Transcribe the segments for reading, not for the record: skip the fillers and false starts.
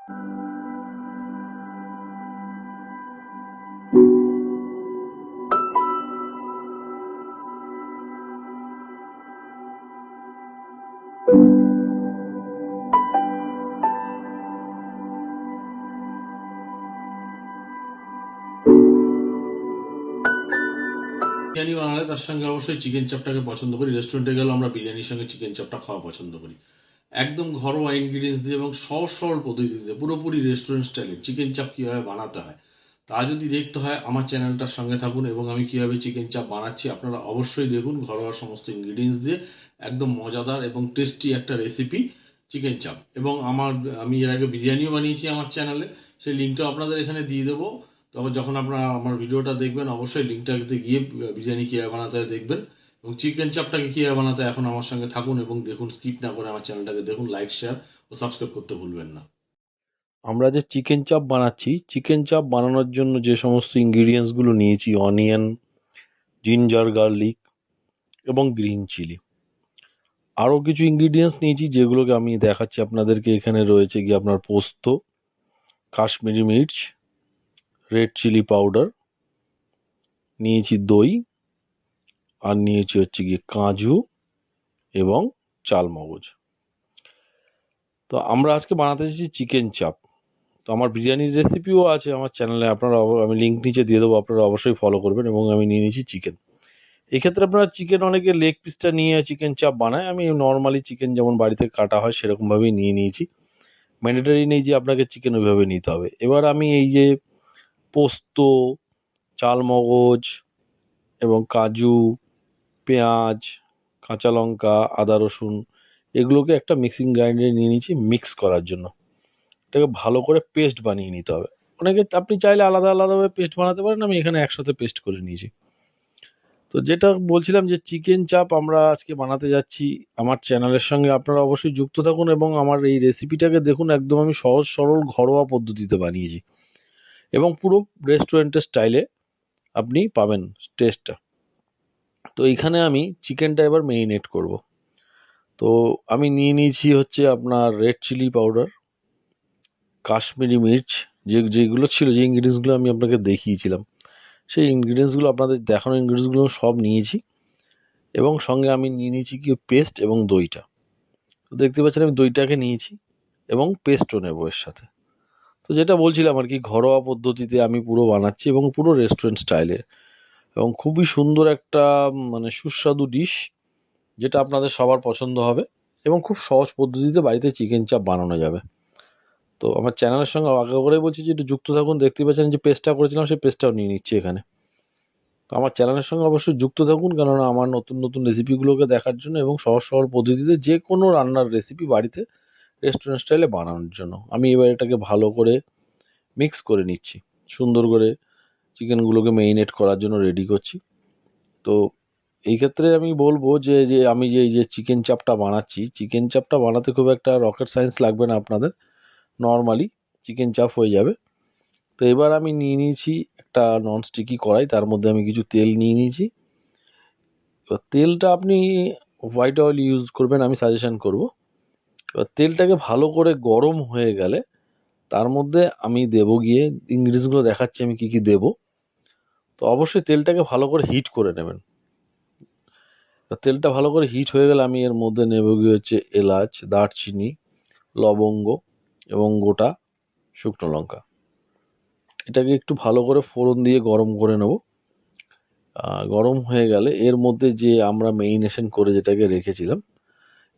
বিরিয়ানি বানালে তার সঙ্গে অবশ্যই চিকেন চাপটাকে পছন্দ করি। রেস্টুরেন্টে গেলে আমরা বিরিয়ানির সঙ্গে চিকেন চাপটা খাওয়া পছন্দ করি। একদম ঘরোয়া ইনগ্রিডিয়েন্টস দিয়ে এবং সহজ সরল পদ্ধতিতে পুরোপুরি রেস্টুরেন্ট স্টাইলে চিকেন চাপ কীভাবে বানাতে হয় তা যদি দেখতে হয় আমার চ্যানেলটার সঙ্গে থাকুন, এবং আমি কীভাবে চিকেন চাপ বানাচ্ছি আপনারা অবশ্যই দেখুন। ঘরোয়া সমস্ত ইনগ্রিডিয়েন্টস দিয়ে একদম মজাদার এবং টেস্টি একটা রেসিপি চিকেন চাপ। এবং আমি এর আগে বিরিয়ানিও বানিয়েছি আমার চ্যানেলে, সেই লিঙ্কটাও আপনাদের এখানে দিয়ে দেবো। তবে যখন আপনারা আমার ভিডিওটা দেখবেন অবশ্যই লিঙ্কটাতে গিয়ে বিরিয়ানি কীভাবে বানাতে হয় দেখবেন, এবং চিকেন চাপটাকে কীভাবে বানাতে হয় এখন আমার সঙ্গে থাকুন এবং দেখুন, স্কিপ না করে আমার চ্যানেলটাকে দেখুন, লাইক শেয়ার ও সাবস্ক্রাইব করতে ভুলবেন না। আমরা যে চিকেন চাপ বানাচ্ছি, চিকেন চাপ বানানোর জন্য যে সমস্ত ইনগ্রিডিয়েন্টসগুলো নিয়েছি, অনিয়ন, জিঞ্জার গার্লিক এবং গ্রিন চিলি। আরও কিছু ইনগ্রিডিয়েন্টস নিয়েছি যেগুলোকে আমি দেখাচ্ছি আপনাদেরকে। এখানে রয়েছে গিয়ে আপনার পোস্ত, কাশ্মীরি মির্চ, রেড চিলি পাউডার, নিয়েছি দই, আর নিয়েছি হচ্ছে গিয়ে কাজু এবং চালমগজ। তো আমরা আজকে বানাতে চাইছি চিকেন চাপ। তো আমার বিরিয়ানির রেসিপিও আছে আমার চ্যানেলে, আপনারা আমি লিঙ্ক নিচে দিয়ে দেবো, আপনারা অবশ্যই ফলো করবেন। এবং আমি নিয়ে নিয়েছি চিকেন। এক্ষেত্রে আপনারা চিকেন, অনেকে লেগ পিসটা নিয়ে চিকেন চাপ বানায়, আমি নর্মালি চিকেন যেমন বাড়িতে কাটা হয় সেরকমভাবেই নিয়ে নিয়েছি। ম্যান্ডেটারি নেই যে আপনাকে চিকেন ওইভাবে নিতে হবে। এবার আমি এই যে পোস্ত, চালমগজ এবং কাজু, পেঁয়াজ, কাঁচা লঙ্কা, আদা রসুন, এগুলোকে একটা মিক্সিং গ্রাইন্ডারে নিয়ে নিয়েছি মিক্স করার জন্য। এটাকে ভালো করে পেস্ট বানিয়ে নিতে হবে। অনেকে আপনি চাইলে আলাদা আলাদাভাবে পেস্ট বানাতে পারেন, আমি এখানে একসাথে পেস্ট করে নিয়েছি। তো যেটা বলছিলাম যে চিকেন চাপ আমরা আজকে বানাতে যাচ্ছি। আমার চ্যানেলের সঙ্গে আপনারা অবশ্যই যুক্ত থাকুন এবং আমার এই রেসিপিটাকে দেখুন। একদম আমি সহজ সরল ঘরোয়া পদ্ধতিতে বানিয়েছি এবং পুরো রেস্টুরেন্টের স্টাইলে আপনি পাবেন টেস্টটা। তো এইখানে আমি চিকেনটা এবার মেরিনেট করব। তো আমি নিয়ে নিয়েছি হচ্ছে আপনার রেড চিলি পাউডার, কাশ্মীরি মির্চ, যেগুলো ছিল, যে ইনগ্রিডিয়েন্টসগুলো আমি আপনাকে দেখিয়েছিলাম, সেই ইনগ্রিডিয়েন্টসগুলো, আপনাদের দেখানো ইনগ্রিডিয়েন্টসগুলো সব নিয়েছি। এবং সঙ্গে আমি নিয়ে নিয়েছি কি পেস্ট এবং দইটা। তো দেখতে পাচ্ছেন আমি দইটাকে নিয়েছি এবং পেস্টও নেবো এর সাথে। তো যেটা বলছিলাম আর কি, ঘরোয়া পদ্ধতিতে আমি পুরো বানাচ্ছি এবং পুরো রেস্টুরেন্ট স্টাইলে, এবং খুবই সুন্দর একটা মানে সুস্বাদু ডিশ, যেটা আপনাদের সবার পছন্দ হবে এবং খুব সহজ পদ্ধতিতে বাড়িতে চিকেন চাপ বানানো যাবে। তো আমার চ্যানেলের সঙ্গে আগে করেই বলছি যে একটু যুক্ত থাকুন। দেখতে পাচ্ছেন যে পেস্টটা করেছিলাম, সেই পেস্টটাও নিয়ে নিচ্ছি এখানে। তো আমার চ্যানেলের সঙ্গে অবশ্যই যুক্ত থাকুন, কেননা আমার নতুন নতুন রেসিপিগুলোকে দেখার জন্য এবং সহজ সরল পদ্ধতিতে যে কোনো রান্নার রেসিপি বাড়িতে রেস্টুরেন্ট স্টাইলে বানানোর জন্য। আমি এবার এটাকে ভালো করে মিক্স করে নিচ্ছি, সুন্দর করে চিকেনগুলোকে মেরিনেট করার জন্য রেডি করছি। তো এই ক্ষেত্রে আমি বলবো যে যে আমি যে এই যে চিকেন চাপটা বানাচ্ছি, চিকেন চাপটা বানাতে খুব একটা রকেট সায়েন্স লাগবে না আপনাদের, নর্মালি চিকেন চাপ হয়ে যাবে। তো এবার আমি নিয়ে নিয়েছি একটা ননস্টিকি কড়াই, তার মধ্যে আমি কিছু তেল নিয়ে নিয়েছি। এবার তেলটা আপনি হোয়াইট অয়েল ইউজ করবেন, আমি সাজেশন করব। এবার তেলটাকে ভালো করে গরম হয়ে গেলে তার মধ্যে আমি দেবো গিয়ে ইনগ্রিডিয়েন্টসগুলো দেখাচ্ছি আমি কি কি দেবো। তো অবশ্যই তেলটাকে ভালো করে হিট করে নেবেন। তেলটা ভালো করে হিট হয়ে গেলে আমি এর মধ্যে নেব গিয়ে হচ্ছে এলাচ, দারচিনি, লবঙ্গ এবং গোটা শুকনো লঙ্কা। এটাকে একটু ভালো করে ফোড়ন দিয়ে গরম করে নেব। গরম হয়ে গেলে এর মধ্যে যে আমরা মেরিনেশন করে যেটাকে রেখেছিলাম,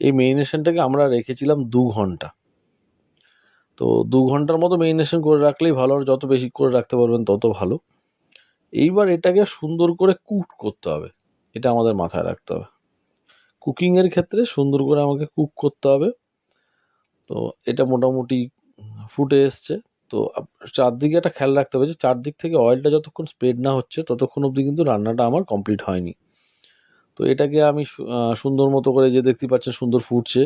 এই মেরিনেশনটাকে আমরা রেখেছিলাম 2 ঘন্টা। তো 2 ঘন্টার মতো মেরিনেশন করে রাখলেই ভালো, আর যত বেশি করে রাখতে পারবেন তত ভালো। এইবার এটাকে সুন্দর করে কুক করতে হবে, এটা আমাদের মাথায় রাখতে হবে। কুকিংয়ের ক্ষেত্রে সুন্দর করে আমাকে কুক করতে হবে। তো এটা মোটামুটি ফুটে এসছে। তো চারদিকে একটা খেয়াল রাখতে হবে যে চারদিক থেকে অয়েলটা যতক্ষণ স্প্রেড না হচ্ছে ততক্ষণ অবধি কিন্তু রান্নাটা আমার কমপ্লিট হয়নি। তো এটাকে আমি সুন্দর মতো করে, যে দেখতে পাচ্ছেন সুন্দর ফুটছে,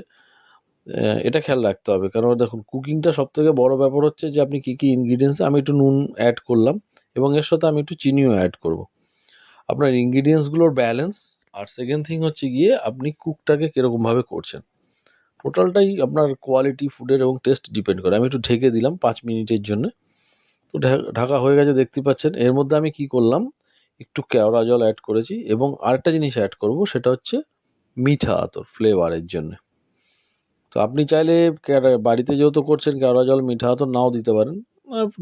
এটা খেয়াল রাখতে হবে। কারণ দেখুন, কুকিংটা সব থেকে বড় ব্যাপার হচ্ছে যে আপনি কী কী ইনগ্রিডিয়েন্টস, আমি একটু নুন অ্যাড করলাম এবং এর সাথে আমি একটু চিনিও অ্যাড করব। আপনার ইনগ্রিডিয়েন্টসগুলোর ব্যালেন্স, আর সেকেন্ড থিং হচ্ছে গিয়ে আপনি কুকটাকে কীরকমভাবে করছেন। টোটালটাই আপনার কোয়ালিটি ফুডের এবং টেস্ট ডিপেন্ড করে। আমি একটু ঢেকে দিলাম 5 মিনিটের জন্য। তো ঢাকা হয়ে গেছে দেখতে পাচ্ছেন। এর মধ্যে আমি কি করলাম, একটু কেওড়া জল অ্যাড করেছি এবং আরেকটা জিনিস অ্যাড করব, সেটা হচ্ছে মিঠা আতর ফ্লেভারের জন্য। তো আপনি চাইলে বাড়িতে যেহেতু করছেন কেওড়া জল মিঠা আতর নাও দিতে পারেন,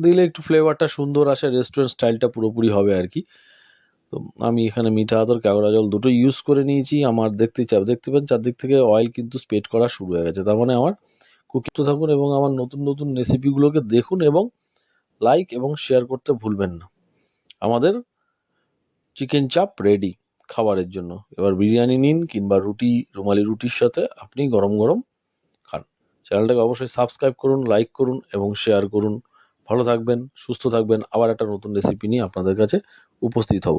দিলে একটু ফ্লেভারটা সুন্দর আসে, রেস্টুরেন্ট স্টাইলটা পুরোপুরি হবে আর কি। তো আমি এখানে মিঠা আতর কেওড়া জল দুটো ইউজ করে নিয়েছি। আমার দেখতে পাচ্ছেন চারদিক থেকে অয়েল কিন্তু স্প্রেড করা শুরু হয়ে গেছে, তার মানে আমার কুকিং তো থাকুন এবং আমার নতুন নতুন রেসিপিগুলোকে দেখুন এবং লাইক এবং শেয়ার করতে ভুলবেন না। আমাদের চিকেন চাপ রেডি খাবারের জন্য। এবার বিরিয়ানি নিন কিংবা রুমালি রুটির সাথে আপনি গরম গরম খান। চ্যানেলটাকে অবশ্যই সাবস্ক্রাইব করুন, লাইক করুন এবং শেয়ার করুন। ভালো থাকবেন, সুস্থ থাকবেন। আবার একটা নতুন রেসিপি নিয়ে আপনাদের কাছে উপস্থিত হব।